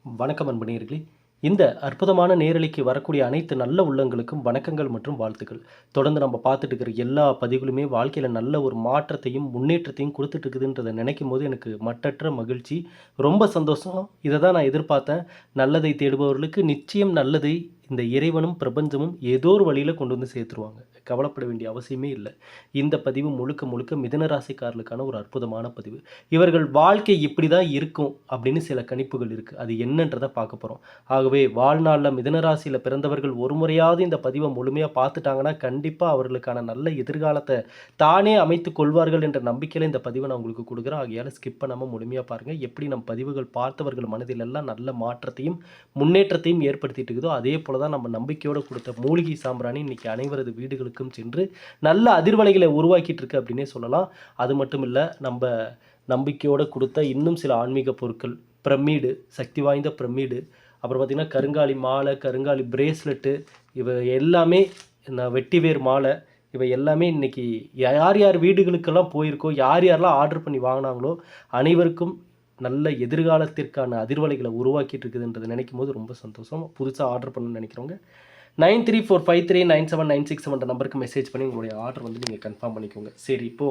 வணக்கம் அன்பனேயர்களே. இந்த அற்புதமான நேரலைக்கு வரக்கூடிய அனைத்து நல்ல உள்ளங்களுக்கும் வணக்கங்கள் மற்றும் வாழ்த்துக்கள். தொடர்ந்து நம்ம பார்த்துட்டு இருக்கிற எல்லா பதிவுகளுமே வாழ்க்கையில நல்ல ஒரு மாற்றத்தையும், முன்னேற்றத்தையும் குடுத்துட்டு இருக்குதுன்றத நினைக்கும்போது எனக்கு மட்டற்ற மகிழ்ச்சி. ரொம்ப சந்தோஷம். இத தான் நான் எதிர்பார்த்தேன். நல்லதை தேடுபவர்களுக்கு நிச்சயம் நல்லதை இந்த இறைவனும், பிரபஞ்சமும் ஏதோ ஒரு வழியில கொண்டு வந்து சேர்த்துருவாங்க. கவலைப்பட வேண்டிய அவசியமே இல்ல. இந்த பதிவு முழுக்க முழுக்க மிதுன ராசிக்காரர்களுக்கான ஒரு அற்புதமான பதிவு. இவர்கள் வாழ்க்கை இப்படி தான் இருக்கும் அப்படின்னு சில கணிப்புகள் இருக்கு. அது என்னன்றத பார்க்க போறோம். ஆகவே வாழ்நாள்ல மிதுன ராசியில பிறந்தவர்கள் ஒரு முறையாவது இந்த பதிவ முழுமையா பார்த்துட்டாங்கன்னா, கண்டிப்பா அவர்களுக்கான நல்ல எதிர்காலத்த தானே அமைத்துக் கொள்வார்கள் என்ற நம்பிக்கையில இந்த பதிவ நான் உங்களுக்கு குடுக்குறேன். ஆகையால ஸ்கிப் பண்ணாம முழுமையா பாருங்க. எப்படி நம் பதிவுகள் பார்த்தவர்கள் மனதிலெல்லாம் நல்ல மாற்றத்தையும், முன்னேற்றத்தையும் ஏற்படுத்திட்டு இருக்குதோ, அதே போல தான் நம்ம நம்பிக்கையோட குடுத்த மூலிகை சாம்பிராணி இன்னைக்கு அனைவரது வீடுகளுக்கும் சென்று நல்ல அதிர்வலைகளை உருவாக்கிட்டு இருக்கு அப்படின்னே சொல்லலாம். அது மட்டும் இல்ல, நம்ப நம்பிக்கையோட குடுத்த இன்னும் சில ஆன்மீக பொருட்கள், பிரமிடு, சக்தி வாய்ந்த பிரமிடு, அப்புறம் பார்த்தீங்கன்னா கருங்காலி மாலை, கருங்காலி பிரேஸ்லெட்டு, இவை எல்லாமே வெட்டிவேர் மாலை, இவை எல்லாமே இன்னைக்கு யார் யார் வீடுகளுக்கெல்லாம் போயிருக்கோ, யார் யாரெல்லாம் ஆர்டர் பண்ணி வாங்குனாங்களோ அனைவருக்கும் நல்ல எதிர்காலத்திற்கான அதிர்வலைகளை உருவாக்கிட்டு இருக்குதுன்றத நினைக்கும்போது ரொம்ப சந்தோஷம். புதுசா ஆர்டர் பண்ணணும்னு நினைக்கிறவங்க 93453967 நம்பருக்கு மெசேஜ் பண்ணி உங்களுடைய ஆர்டர் வந்து நீங்க கன்ஃபார்ம் பண்ணிக்கோங்க. சரி, இப்போ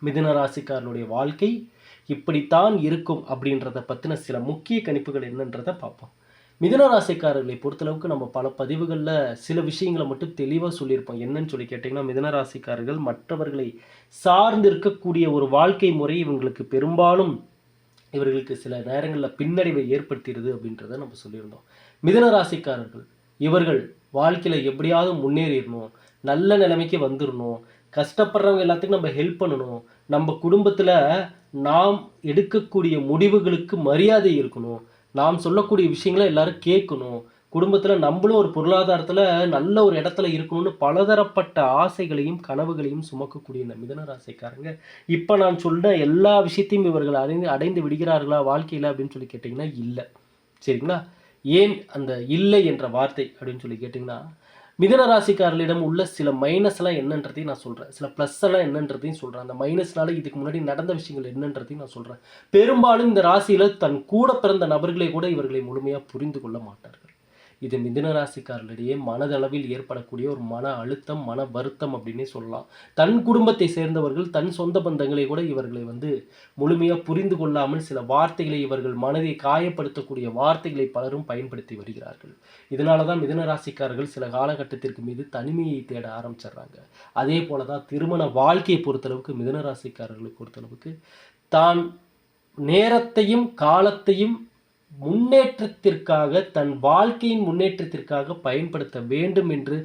மிதுன ராசிக்காரனுடைய வாழ்க்கை இப்படித்தான் இருக்கும் அப்படின்றத பத்தின சில முக்கிய கணிப்புகள் என்னன்றத பார்ப்போம். மிதுன ராசிக்காரர்களை பொறுத்தளவுக்கு நம்ம பல பதிவுகள்ல சில விஷயங்கள மட்டும் தெளிவா சொல்லியிருப்போம். என்னன்னு சொல்லி கேட்டீங்கன்னா, மிதுன ராசிக்காரர்கள் மற்றவர்களை சார்ந்து இருக்கக்கூடிய ஒரு வாழ்க்கை முறை இவங்களுக்கு பெரும்பாலும் இவர்களுக்கு சில நேரங்கள்ல பின்னடைவை ஏற்படுத்திருது அப்படின்றத நம்ம சொல்லியிருந்தோம். மிதுன ராசிக்காரர்கள் இவர்கள் வாழ்க்கையில எப்படியாவது முன்னேறிடணும், நல்ல நிலைமைக்கு வந்துரணும், கஷ்டப்படுறவங்க எல்லாத்துக்கும் நம்ம ஹெல்ப் பண்ணணும், நம்ம குடும்பத்துல நாம் எடுக்கக்கூடிய முடிவுகளுக்கு மரியாதை இருக்கணும், நாம் சொல்லக்கூடிய விஷயங்கள எல்லாரும் கேட்கணும், குடும்பத்துல நம்மளும் ஒரு பொருளாதாரத்துல நல்ல ஒரு இடத்துல இருக்கணும்னு பலதரப்பட்ட ஆசைகளையும் கனவுகளையும் சுமக்கக்கூடிய இந்த மிதுன ராசிக்காரங்க இப்ப நான் சொன்ன எல்லா விஷயத்தையும் இவர்கள் அடைந்து அடைந்து விடுகிறார்களா வாழ்க்கையில அப்படின்னு சொல்லி கேட்டீங்கன்னா இல்ல. சரிங்களா? ஏன் அந்த இல்லை என்ற வார்த்தை அப்படின்னு சொல்லி கேட்டீங்கன்னா, மிதுன ராசிக்காரர்களிடம் உள்ள சில மைனஸ் எல்லாம் என்னன்றதையும் நான் சொல்றேன், சில பிளஸ் எல்லாம் என்னன்றதையும் சொல்றேன். அந்த மைனஸ்னால இதுக்கு முன்னாடி நடந்த விஷயங்கள் என்னன்றதையும் நான் சொல்றேன். பெரும்பாலும் இந்த ராசியில தன் கூட பிறந்த நபர்களை கூட இவர்களை முழுமையா புரிந்து கொள்ள மாட்டார்கள். இது மிதுன ராசிக்காரர்களிடையே மனதளவில் ஏற்படக்கூடிய ஒரு மன அழுத்தம், மன வருத்தம் அப்படின்னே சொல்லலாம். தன் குடும்பத்தை சேர்ந்தவர்கள், தன் சொந்த பந்தங்களை கூட இவர்களை வந்து முழுமையா புரிந்து கொள்ளாமல் சில வார்த்தைகளை, இவர்கள் மனதை காயப்படுத்தக்கூடிய வார்த்தைகளை பலரும் பயன்படுத்தி வருகிறார்கள். இதனால தான் மிதுன ராசிக்காரர்கள் சில காலகட்டத்திற்கு மீது தனிமையை தேட ஆரம்பிச்சிடுறாங்க. அதே போல தான் திருமண வாழ்க்கையை பொறுத்தளவுக்கு மிதுன ராசிக்காரர்களை பொறுத்தளவுக்கு தான் நேரத்தையும் காலத்தையும் முன்னேற்றத்திற்காக, தன் வாழ்க்கையின் முன்னேற்றத்திற்காக பயன்படுத்த வேண்டும் என்று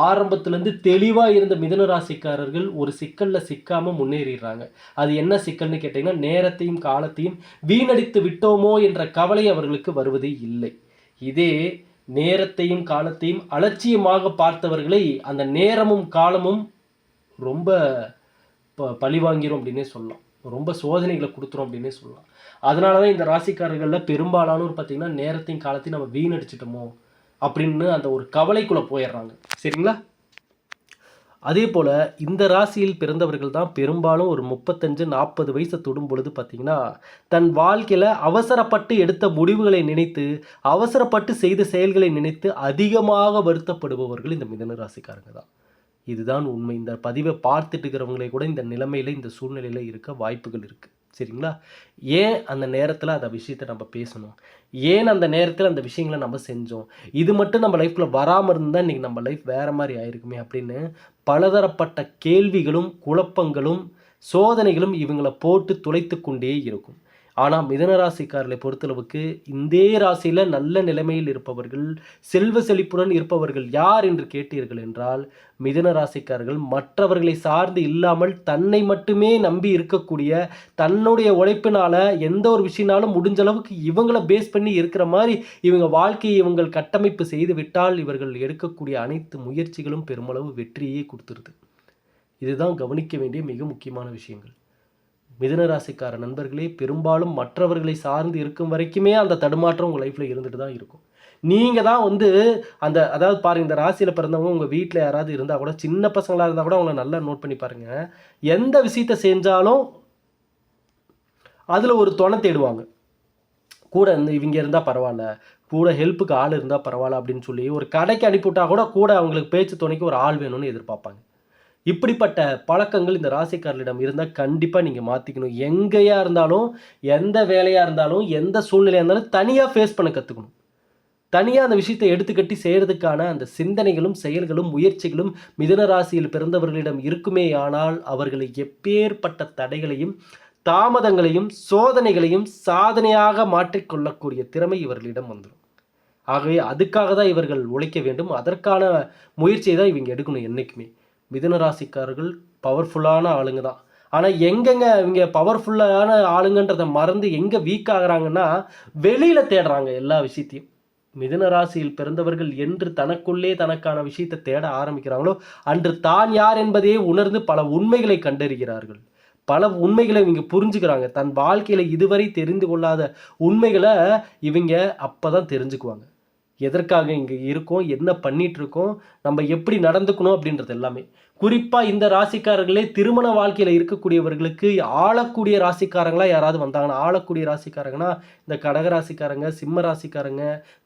ஆரம்பத்திலிருந்து தெளிவா இருந்த மிதுன ராசிக்காரர்கள் ஒரு சிக்கல்ல சிக்காம முன்னேறிடுறாங்க. அது என்ன சிக்கல்னு கேட்டீங்கன்னா, நேரத்தையும் காலத்தையும் வீணடித்து விட்டோமோ என்ற கவலை அவர்களுக்கு வருவதே இல்லை. இதே நேரத்தையும் காலத்தையும் அலட்சியமாக பார்த்தவர்களை அந்த நேரமும் காலமும் ரொம்ப பழிவாங்கிறோம் அப்படின்னே சொல்லலாம். ரொம்ப சோதனைகளை கொடுத்துரும் அப்படின்னே சொல்லலாம். அதனால தான் இந்த ராசிக்காரர்கள்ல பெரும்பாலானோர் பார்த்தீங்கன்னா, நேரத்தையும் காலத்தையும் நம்ம வீணடிச்சிட்டோமோ அப்படின்னு அந்த ஒரு கவலைக்குள்ள போயிடுறாங்க. சரிங்களா? அதே போல இந்த ராசியில் பிறந்தவர்கள் தான் பெரும்பாலும் ஒரு 35, 40 வயசை தொடும் பொழுது பார்த்தீங்கன்னா, தன் வாழ்க்கையில அவசரப்பட்டு எடுத்த முடிவுகளை நினைத்து, அவசரப்பட்டு செய்த செயல்களை நினைத்து அதிகமாக வருத்தப்படுபவர்கள் இந்த மிதுன ராசிக்காரங்க தான். இதுதான் உண்மை. இந்த பதிவை பார்த்துட்டு இருக்கிறவங்களே கூட இந்த நிலைமையில, இந்த சூழ்நிலையில இருக்க வாய்ப்புகள் இருக்கு. சரிங்களா? ஏன் அந்த நேரத்துல அந்த விஷயத்த நம்ம பேசணும்? ஏன் அந்த நேரத்துல அந்த விஷயங்கள நம்ம செஞ்சோம்? இது மட்டும் நம்ம லைஃப்ல வராம இருந்தா இன்னைக்கு நம்ம லைஃப் வேற மாரி ஆயிருக்குமே அப்படின்னு பலதரப்பட்ட கேள்விகளும், குழப்பங்களும், சோதனைகளும் இவங்கள போட்டு துளைத்துக் கொண்டே இருக்கும். ஆனா மிதுன ராசிக்காரர்களை பொறுத்தளவுக்கு இந்தே ராசியில நல்ல நிலைமையில் இருப்பவர்கள், செல்வ செழிப்புடன் இருப்பவர்கள் யார் என்று கேட்டீர்கள் என்றால், மிதுன ராசிக்காரர்கள் மற்றவர்களை சார்ந்து இல்லாமல் தன்னை மட்டுமே நம்பி இருக்கக்கூடிய, தன்னுடைய உழைப்பினால எந்த ஒரு விஷயம்னாலும் முடிஞ்ச அளவுக்கு இவங்கள பேஸ் பண்ணி இருக்கிற மாதிரி இவங்க வாழ்க்கையை இவங்கள் கட்டமைப்பு செய்து விட்டால், இவர்கள் எடுக்கக்கூடிய அனைத்து முயற்சிகளும் பெருமளவு வெற்றியே கொடுத்துருது. இதுதான் கவனிக்க வேண்டிய மிக முக்கியமான விஷயங்கள். மிதுன ராசிக்கார நண்பர்களே, பெரும்பாலும் மற்றவர்களை சார்ந்து இருக்கும் வரைக்குமே அந்த தடுமாற்றம் உங்கள் லைஃப்பில் இருந்துட்டு தான் இருக்கும். நீங்கள் தான் வந்து அந்த அதாவது பாருங்கள், இந்த ராசியில் பிறந்தவங்க உங்கள் வீட்டில் யாராவது இருந்தால் கூட, சின்ன பசங்களாக இருந்தால் கூட அவங்கள நல்லா நோட் பண்ணி பாருங்கள். எந்த விஷயத்தை செஞ்சாலும் அதில் ஒரு துணை தேடுவாங்க. கூட இருந்து இவங்க இருந்தால் பரவாயில்ல, கூட ஹெல்ப்புக்கு ஆள் இருந்தால் பரவாயில்ல அப்படின்னு சொல்லி ஒரு கடைக்கு அனுப்பிவிட்டா கூட அவங்களுக்கு பேச்சு துணைக்கு ஒரு ஆள் வேணும்னு எதிர்பார்ப்பாங்க. இப்படிப்பட்ட பழக்கங்கள் இந்த ராசிக்காரர்களிடம் இருந்தால் கண்டிப்பாக நீங்கள் மாற்றிக்கணும். எங்கேயா இருந்தாலும், எந்த வேலையாக இருந்தாலும், எந்த சூழ்நிலையாக இருந்தாலும் தனியாக ஃபேஸ் பண்ண கற்றுக்கணும். தனியாக அந்த விஷயத்தை எடுத்துக்கட்டி செய்கிறதுக்கான அந்த சிந்தனைகளும் செயல்களும் முயற்சிகளும் மிதுன ராசியில் பிறந்தவர்களிடம் இருக்குமேயானால் அவர்களை எப்பேற்பட்ட தடைகளையும் தாமதங்களையும் சோதனைகளையும் சாதனையாக மாற்றிக்கொள்ளக்கூடிய திறமை இவர்களிடம் வந்துடும். ஆகவே அதுக்காக தான் இவர்கள் உழைக்க வேண்டும். அதற்கான முயற்சியை தான் இவங்க எடுக்கணும். என்றைக்குமே மிதுன ராசிக்காரர்கள் பவர்ஃபுல்லான ஆளுங்க தான். ஆனால் எங்கெங்க இவங்க பவர்ஃபுல்லான ஆளுங்கன்றதை மறந்து எங்கே வீக் ஆகுறாங்கன்னா வெளியில் தேடுறாங்க எல்லா விஷயத்தையும். மிதுன ராசியில் பிறந்தவர்கள் என்று தனக்குள்ளே தனக்கான விஷயத்தை தேட ஆரம்பிக்கிறாங்களோ அன்று தான் யார் என்பதையே உணர்ந்து பல உண்மைகளை கண்டறிகிறார்கள். பல உண்மைகளை இவங்க புரிஞ்சுக்கிறாங்க. தன் வாழ்க்கையில் இதுவரை தெரிந்து கொள்ளாத உண்மைகளை இவங்க அப்போ தான் தெரிஞ்சுக்குவாங்க. எதற்காக இங்கே இருக்கோம், என்ன பண்ணிட்டு இருக்கோம், நம்ம எப்படி நடந்துக்கணும் அப்படின்றது எல்லாமே. குறிப்பாக இந்த ராசிக்காரர்களே திருமண வாழ்க்கையில் இருக்கக்கூடியவர்களுக்கு ஆளக்கூடிய ராசிக்காரங்களாக யாராவது வந்தாங்கன்னா, ஆளக்கூடிய ராசிக்காரங்கன்னா இந்த கடக ராசிக்காரங்க, சிம்ம ராசிக்காரங்க,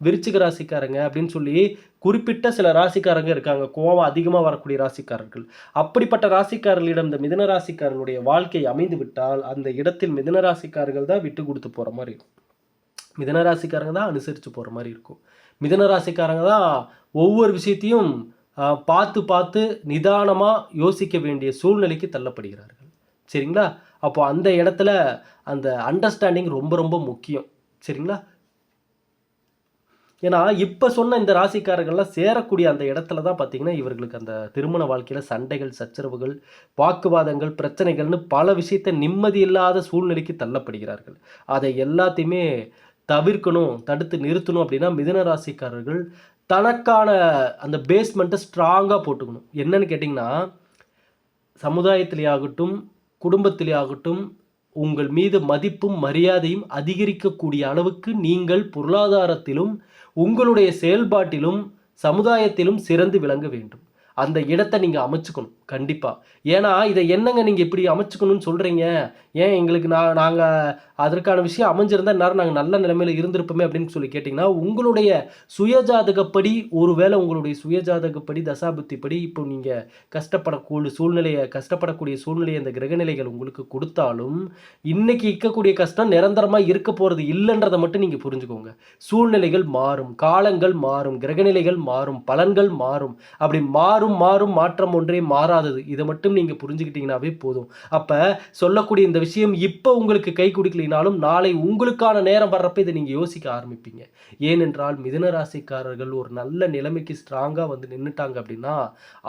விருச்சிக ராசிக்காரங்க அப்படின்னு சொல்லி குறிப்பிட்ட சில ராசிக்காரங்க இருக்காங்க. கோபம் அதிகமாக வரக்கூடிய ராசிக்காரர்கள். அப்படிப்பட்ட ராசிக்காரர்களிடம் இந்த மிதுன ராசிக்காரர்களுடைய வாழ்க்கை அமைந்து விட்டால் அந்த இடத்தில் மிதுன ராசிக்காரர்கள் தான் விட்டு கொடுத்து போகிற மாதிரி இருக்கும். மிதுன ராசிக்காரங்க தான் அனுசரித்து போகிற மாதிரி இருக்கும். மிதுன ராசிக்காரங்க தான் ஒவ்வொரு விஷயத்தையும் பார்த்து பார்த்து நிதானமாக யோசிக்க வேண்டிய சூழ்நிலைக்கு தள்ளப்படுகிறார்கள். சரிங்களா? அப்போ அந்த இடத்துல அந்த அண்டர்ஸ்டாண்டிங் ரொம்ப ரொம்ப முக்கியம். சரிங்களா? ஏன்னா இப்போ சொன்ன இந்த ராசிக்காரர்கள்லாம் சேரக்கூடிய அந்த இடத்துல தான் பார்த்தீங்கன்னா இவர்களுக்கு அந்த திருமண வாழ்க்கையில் சண்டைகள், சச்சரவுகள், வாக்குவாதங்கள், பிரச்சனைகள்னு பல விஷயத்தை நிம்மதி இல்லாத சூழ்நிலைக்கு தள்ளப்படுகிறார்கள். அதை எல்லாத்தையுமே தவிர்க்கணும், தடுத்து நிறுத்தணும் அப்படின்னா மிதுன ராசிக்காரர்கள் தனக்கான அந்த பேஸ்மெண்ட்டை ஸ்ட்ராங்காக போட்டுக்கணும். என்னன்னு கேட்டிங்கன்னா சமுதாயத்திலே ஆகட்டும், குடும்பத்திலே ஆகட்டும், உங்கள் மீது மதிப்பும் மரியாதையும் அதிகரிக்கக்கூடிய அளவுக்கு நீங்கள் பொருளாதாரத்திலும் உங்களுடைய செயல்பாட்டிலும் சமுதாயத்திலும் சிறந்து விளங்க வேண்டும். அந்த இடத்தை நீங்கள் அமைச்சுக்கணும் கண்டிப்பாக. ஏன்னா இதை என்னங்க நீங்கள் இப்படி அமைச்சுக்கணும்னு சொல்கிறீங்க, ஏன் எங்களுக்கு நாங்கள் அதற்கான விஷயம் அமைஞ்சிருந்தால் நேரம் நாங்கள் நல்ல நிலைமையில் இருந்திருப்போமே அப்படின்னு சொல்லி கேட்டிங்கன்னா உங்களுடைய சுயஜாதகப்படி ஒருவேளை உங்களுடைய சுயஜாதகப்படி தசாபுத்திப்படி இப்போ நீங்கள் கஷ்டப்படக்கூடிய சூழ்நிலையை அந்த கிரகநிலைகள் உங்களுக்கு கொடுத்தாலும் இன்னைக்கு இருக்கக்கூடிய கஷ்டம் நிரந்தரமாக இருக்க போகிறது இல்லைன்றதை மட்டும் நீங்கள் புரிஞ்சுக்கோங்க. சூழ்நிலைகள் மாறும், காலங்கள் மாறும், கிரகநிலைகள் மாறும், பலன்கள் மாறும். அப்படி மாறும் மாற்றம் ஒன்றே மாறாதது. இதை மட்டும் நீங்கள் புரிஞ்சுக்கிட்டீங்கன்னாவே போதும். அப்போ சொல்லக்கூடிய இந்த விஷயம் இப்போ உங்களுக்கு கை கொடுக்கலினாலும் நாளை உங்களுக்கான நேரம் வர்றப்ப இதை நீங்கள் யோசிக்க ஆரம்பிப்பீங்க. ஏனென்றால் மிதுன ராசிக்காரர்கள் ஒரு நல்ல நிலைமைக்கு ஸ்ட்ராங்காக வந்து நின்றுட்டாங்க அப்படின்னா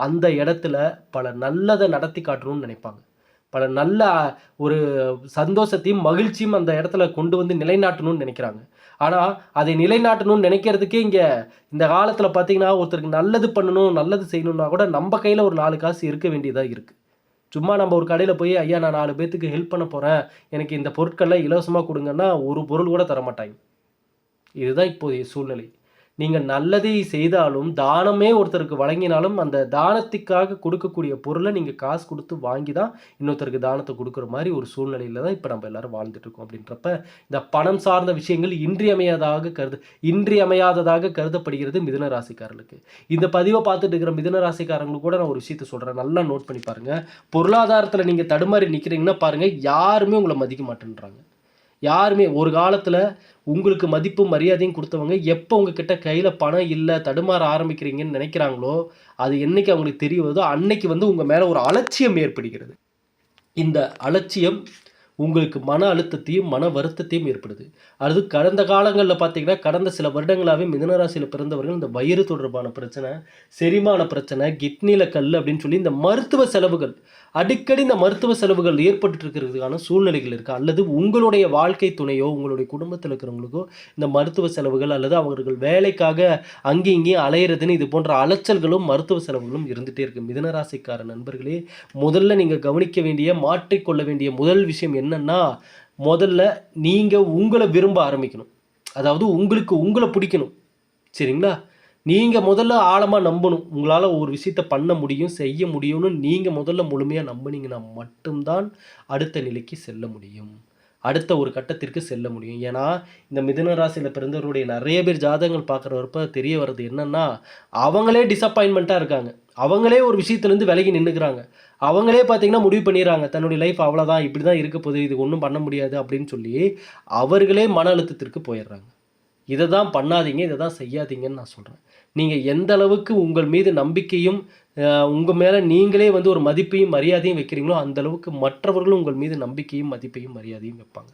அந்த இடத்துல பல நல்லதை நடத்தி காட்டணும்னு நினைப்பாங்க. பல நல்ல ஒரு சந்தோஷத்தையும் மகிழ்ச்சியும் அந்த இடத்துல கொண்டு வந்து நிலைநாட்டணும்னு நினைக்கிறாங்க. ஆனால் அதை நிலைநாட்டணும்னு நினைக்கிறதுக்கே இங்கே இந்த காலத்தில் பார்த்தீங்கன்னா ஒருத்தருக்கு நல்லது பண்ணணும், நல்லது செய்யணும்னா கூட நம்ம கையில் ஒரு 4 காசு இருக்க வேண்டியதாக இருக்குது. சும்மா நம்ம ஒரு கடையில் போய் ஐயா நான் 4 பேத்துக்கு ஹெல்ப் பண்ண போகிறேன், எனக்கு இந்த பொருட்கள்லாம் இலவசமாக கொடுங்கன்னா ஒரு பொருள் கூட தரமாட்டாங்க. இதுதான் இப்போதைய சூழ்நிலை. நீங்கள் நல்லதை செய்தாலும் தானமே ஒருத்தருக்கு வழங்கினாலும் அந்த தானத்துக்காக கொடுக்கக்கூடிய பொருளை நீங்கள் காசு கொடுத்து வாங்கி தான் இன்னொருத்தருக்கு தானத்தை கொடுக்குற மாதிரி ஒரு சூழ்நிலையில் தான் இப்போ நம்ம எல்லாரும் வாழ்ந்துட்டு இருக்கோம். அப்படின்றப்ப இந்த பணம் சார்ந்த விஷயங்கள் இன்றியமையாததாக கருதப்படுகிறது மிதுன ராசிக்காரர்களுக்கு. இந்த பதிவை பார்த்துட்டு இருக்கிற மிதுன ராசிக்காரங்களுக்கு கூட நான் ஒரு விஷயத்தை சொல்கிறேன், நல்லா நோட் பண்ணி பாருங்கள். பொருளாதாரத்தில் நீங்கள் தடுமாறி நிற்கிறீங்கன்னா பாருங்கள், யாருமே உங்களை மதிக்க மாட்டேன்றாங்க. யாருமே ஒரு காலத்தில் உங்களுக்கு மதிப்பும் மரியாதையும் கொடுத்தவங்க எப்போ உங்ககிட்ட கையில் பணம் இல்லை தடுமாற ஆரம்பிக்கிறீங்கன்னு நினைக்கிறாங்களோ அது என்னைக்கு அவங்களுக்கு தெரிய வருதோ அன்னைக்கு வந்து உங்கள் மேலே ஒரு அலட்சியம் ஏற்படுகிறது. இந்த அலட்சியம் உங்களுக்கு மன அழுத்தத்தையும் மன வருத்தத்தையும் ஏற்படுது. அது கடந்த காலங்களில் பார்த்தீங்கன்னா கடந்த சில வருடங்களாகவே மிதுனராசியில் பிறந்தவர்கள் இந்த வயிறு தொடர்பான பிரச்சனை, செரிமான பிரச்சனை, கிட்னியில் கல் அப்படின்னு சொல்லி இந்த மருத்துவ செலவுகள் அடிக்கடி இந்த மருத்துவ செலவுகள் ஏற்பட்டு இருக்கிறதுக்கான சூழ்நிலைகள் இருக்குது. அல்லது உங்களுடைய வாழ்க்கை துணையோ உங்களுடைய குடும்பத்தில் இருக்கிறவங்களுக்கோ இந்த மருத்துவ செலவுகள் அல்லது அவர்கள் வேலைக்காக அங்கேயும் இங்கேயும் அலையிறதுன்னு இது போன்ற அலைச்சல்களும் மருத்துவ செலவுகளும் இருந்துகிட்டே இருக்குது. மிதுனராசிக்கார நண்பர்களே, முதல்ல நீங்கள் கவனிக்க வேண்டிய மாற்றிக்கொள்ள வேண்டிய முதல் விஷயம் என்னன்னா, முதல்ல நீங்கள் உங்களை விரும்ப ஆரம்பிக்கணும். அதாவது உங்களை பிடிக்கணும். சரிங்களா? நீங்கள் முதல்ல ஆழமாக நம்பணும். உங்களால் ஒரு விஷயத்தை பண்ண முடியும், செய்ய முடியும்னு நீங்கள் முதல்ல முழுமையாக நம்பினீங்கன்னா மட்டும்தான் அடுத்த நிலைக்கு செல்ல முடியும். அடுத்த ஒரு கட்டத்திற்கு செல்ல முடியும். ஏன்னா, இந்த மிதுன ராசியில பிறந்தவருடைய நெறைய பேர் ஜாதகங்கள் பார்க்குறப்ப தெரிய வர்றது என்னன்னா, அவங்களே டிசப்பாயின்ட்மென்ட்டா இருக்காங்க. அவங்களே ஒரு விஷயத்துலேருந்து விலகி நின்னுக்கிறாங்க. அவங்களே பார்த்தீங்கன்னா முடிவு பண்ணிர்றாங்க. தன்னுடைய லைஃப் அவ்வளோதான், இப்படி தான் இருக்க போகுது, இது ஒண்ணும் பண்ண முடியாது அப்படின்னு சொல்லி, அவர்களே மன அழுத்தத்திற்கு போயிர்றாங்க. இத தான் பண்ணாதீங்க, இத தான் செய்யாதீங்கன்னு நான் சொல்றேன். நீங்க எந்த அளவுக்கு உங்கள் மீது நம்பிக்கையும், உங்க மேல நீங்களே வந்து ஒரு மதிப்பையும், மரியாதையும் வைக்கிறீங்களோ, அந்த அளவுக்கு மற்றவர்களும் உங்கள் மீது நம்பிக்கையும், மதிப்பையும், மரியாதையும் வைப்பாங்க.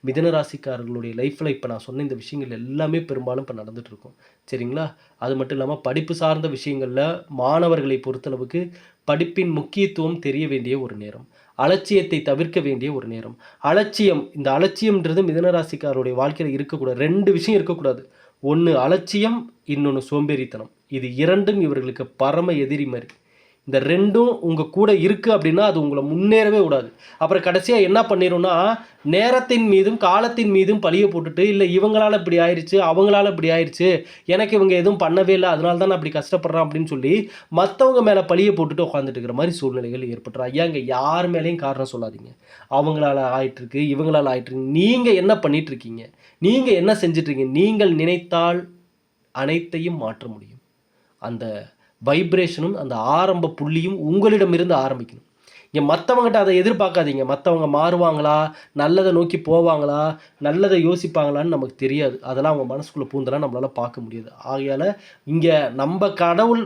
மிதுன ராசிக்காரர்களுடைய லைஃப்ல இப்ப நான் சொன்ன இந்த விஷயங்கள் எல்லாமே பெரும்பாலும் இப்ப நடந்துட்டு இருக்கும். சரிங்களா? அது மட்டும் இல்லாம படிப்பு சார்ந்த விஷயங்கள்ல மாணவர்களை பொறுத்தளவுக்கு படிப்பின் முக்கியத்துவம் தெரிய வேண்டிய ஒரு நேரம். அலட்சியத்தை தவிர்க்க வேண்டிய ஒரு நேரம். அலட்சியம், இந்த அலட்சியம்ன்றது மிதுன ராசிக்காரருடைய வாழ்க்கையில இருக்கக்கூடாது. 2 விஷயம் இருக்கக்கூடாது. 1 அலட்சியம், இன்னொன்னு சோம்பேறித்தனம். இது 2ம் இவர்களுக்கு பரம எதிரி மாரி. இந்த 2ம் உங்க கூட இருக்கு அப்படின்னா, அது உங்கள முன்னேறவே விடாது. அப்புறம் கடைசியா என்ன பண்ணிரும்னா, நேரத்தின் மீதும், காலத்தின் மீதும் பழிய போட்டுட்டு, இல்ல இவங்களால இப்படி ஆயிருச்சு, அவங்களால இப்படி ஆயிருச்சு, எனக்கு இவங்க எதுவும் பண்ணவே இல்ல, அதனால தான் நான் இப்படி கஷ்டப்படுறேன் அப்படின்னு சொல்லி, மத்தவங்க மேல பழிய போட்டுட்டு உட்கார்ந்துட்டு இருக்கிற மாரி சூழ்நிலைகள் ஏற்பட்டுரும். ஐயா, இங்க யார் மேலயும் காரணம் சொல்லாதீங்க. அவங்களால ஆயிட்டிருக்கு, இவங்களால ஆயிட்டிருக்கு. நீங்க என்ன பண்ணிட்டு இருக்கீங்க? நீங்க என்ன செஞ்சுட்டு இருக்கீங்க? நீங்கள் நினைத்தால் அனைத்தையும் மாற்ற முடியும். அந்த வைப்ரேஷனும், அந்த ஆரம்ப புள்ளியும் உங்களிடமிருந்து ஆரம்பிக்கணும். இங்க மத்தவங்கட்ட அத எதிர்பார்க்காதீங்க. மத்தவங்க மாறுவாங்களா? நல்லத நோக்கி போவாங்களா? நல்லத யோசிப்பாங்களான்னு நமக்கு தெரியாது. அதெல்லாம் அவங்க மனசுக்குள்ள பூந்தெல்லாம் நம்மளால பார்க்க முடியாது. ஆகையால இங்க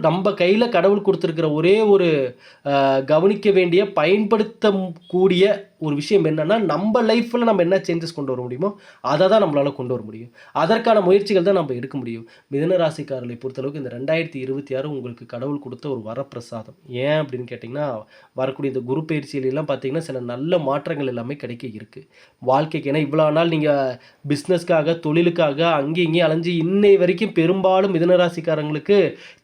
நம்ப கையில கடவுள் குடுத்திருக்கிற ஒரே ஒரு கவனிக்க வேண்டிய, பயன்படுத்தக்கூடிய ஒரு விஷயம் என்னன்னா, நம்ப லைஃப்ல நம்ம என்ன சேஞ்சஸ் கொண்டு வர முடியுமோ, அத தான் நம்மளால கொண்டு வர முடியும். அதற்கான முயற்சிகள் தான் நம்ம எடுக்க முடியும். மிதுன ராசிக்காரர்களை பொறுத்தளவுக்கு இந்த 2026 உங்களுக்கு கடவுள் குடுத்த ஒரு வரப்பிரசாதம். ஏன் அப்படின்னு கேட்டீங்கன்னா, வரக்கூடிய இந்த குரு பயிற்சியிலலாம் பார்த்தீங்கன்னா, சில நல்ல மாற்றங்கள் எல்லாமே கிடைக்க இருக்கு. வாழ்க்கைக்கு ஏன்னா இவ்வளோ நாள் நீங்க பிசினஸ்க்காக, தொழிலுக்காக அங்கேயும் இங்கேயும் அலைஞ்சு இன்னை வரைக்கும் பெரும்பாலும் மிதுன ராசிக்காரங்களுக்கு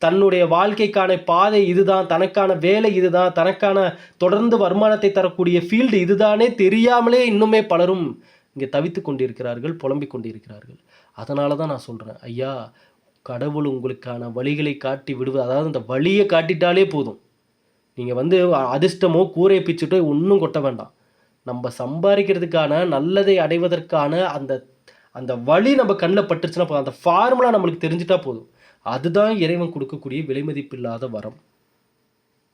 தன்னுடைய வாழ்க்கைக்கான பாதை இதுதான், தனக்கான வேலை இதுதான், தனக்கான தொடர்ந்து வருமானத்தை தரக்கூடிய ஃபீல்டு இதுதானே தெரியாமலே இன்னுமே பலரும் இங்கே தவித்துக் கொண்டிருக்கிறார்கள், புலம்பிக் கொண்டிருக்கிறார்கள். அதனால தான் நான் சொல்றேன், ஐயா, கடவுள் உங்களுக்கான வழிகளை காட்டி விடுவது, அதாவது அந்த வழிய காட்டிட்டாலே போதும். நீங்க வந்து அதிர்ஷ்டமோ, கூரைய பிச்சுட்டோ ஒண்ணும் கொட்ட வேண்டாம். நம்ப சம்பாரிக்கிறதுக்கான, நல்லதை அடைவதற்கான அந்த அந்த வழி நம்ம கண்ல பட்டுருச்சுன்னா போதும். அந்த ஃபார்முலா நம்மளுக்கு தெரிஞ்சுட்டா போதும். அதுதான் இறைவன் குடுக்கக்கூடிய விலைமதிப்பில்லாத வரம்.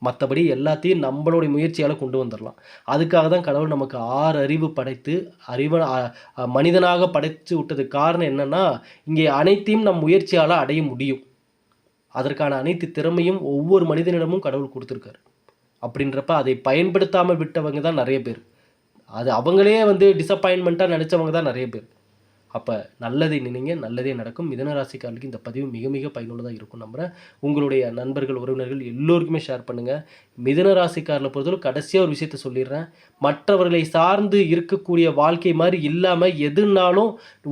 மத்தபடி எல்லாத்தையும் நம்பளுடைய முயற்சியால கொண்டு வந்துரலாம். அதுக்காக தான் கடவுள் நமக்கு 6 அறிவு படைத்து, அறிவ அ அ மனிதனாக படைச்சு விட்டதுக்கு காரணம் என்னன்னா, இங்கே அனைத்தையும் நம் முயற்சியால அடைய முடியும். அதற்கான அனைத்து திறமையும் ஒவ்வொரு மனிதனிடமும் கடவுள் குடுத்திருக்காரு. அப்படின்றப்ப அதை பயன்படுத்தாம விட்டவங்க தான் நெறைய பேர். அது அவங்களே வந்து டிசப்பாயின்ட்மென்ட்டா நெனச்சவங்க தான் நெறைய பேர். அப்ப நல்லதை நினைங்க, நல்லதே நடக்கும். மிதுன ராசிக்காரர்களுக்கு இந்த பதிவு மிக மிக பயனுள்ளதா இருக்கும்னு நம்புறேன். உங்களுடைய நண்பர்கள், உறவினர்கள் எல்லோருக்குமே ஷேர் பண்ணுங்க. மிதுன ராசிக்காரர்கள பொறுத்தவரை கடைசியா ஒரு விஷயத்த சொல்லிர்றேன். மற்றவர்களை சார்ந்து இருக்கக்கூடிய வாழ்க்கை மாரி இல்லாம, எதுனாலும்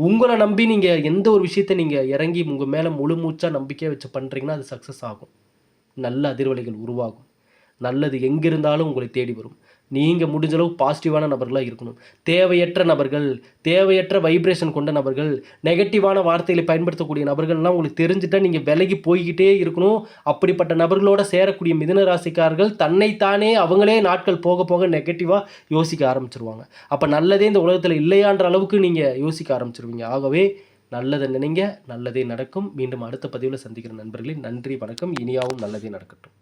உங்கள நம்பி நீங்க எந்த ஒரு விஷயத்த நீங்க இறங்கி உங்க மேல முழு மூச்சா நம்பிக்கைய வச்சு பண்றீங்கன்னா, அது சக்சஸ் ஆகும். நல்ல அதிர்வலைகள் உருவாகும். நல்லது எங்கிருந்தாலும் உங்களை தேடி வரும். நீங்க முடிஞ்ச அளவு பாசிட்டிவான நபர்களா இருக்கணும். தேவையற்ற நபர்கள், தேவையற்ற வைப்ரேஷன் கொண்ட நபர்கள், நெகட்டிவான வார்த்தைகளை பயன்படுத்தக்கூடிய நபர்கள்லாம் உங்களுக்கு தெரிஞ்சுட்டா நீங்க விலகி போய்க்கிட்டே இருக்கணும். அப்படிப்பட்ட நபர்களோட சேரக்கூடிய மிதுன ராசிக்காரர்கள் தன்னைத்தானே அவங்களே நாட்கள் போக போக நெகட்டிவா யோசிக்க ஆரம்பிச்சுருவாங்க. அப்ப நல்லதே இந்த உலகத்துல இல்லையான்ற அளவுக்கு நீங்க யோசிக்க ஆரம்பிச்சுருவீங்க. ஆகவே நல்லத நினைங்க, நல்லதே நடக்கும். மீண்டும் அடுத்த பதிவுல சந்திக்கிறேன் நண்பர்களே. நன்றி, வணக்கம். இனியாவும் நல்லதே நடக்கட்டும்.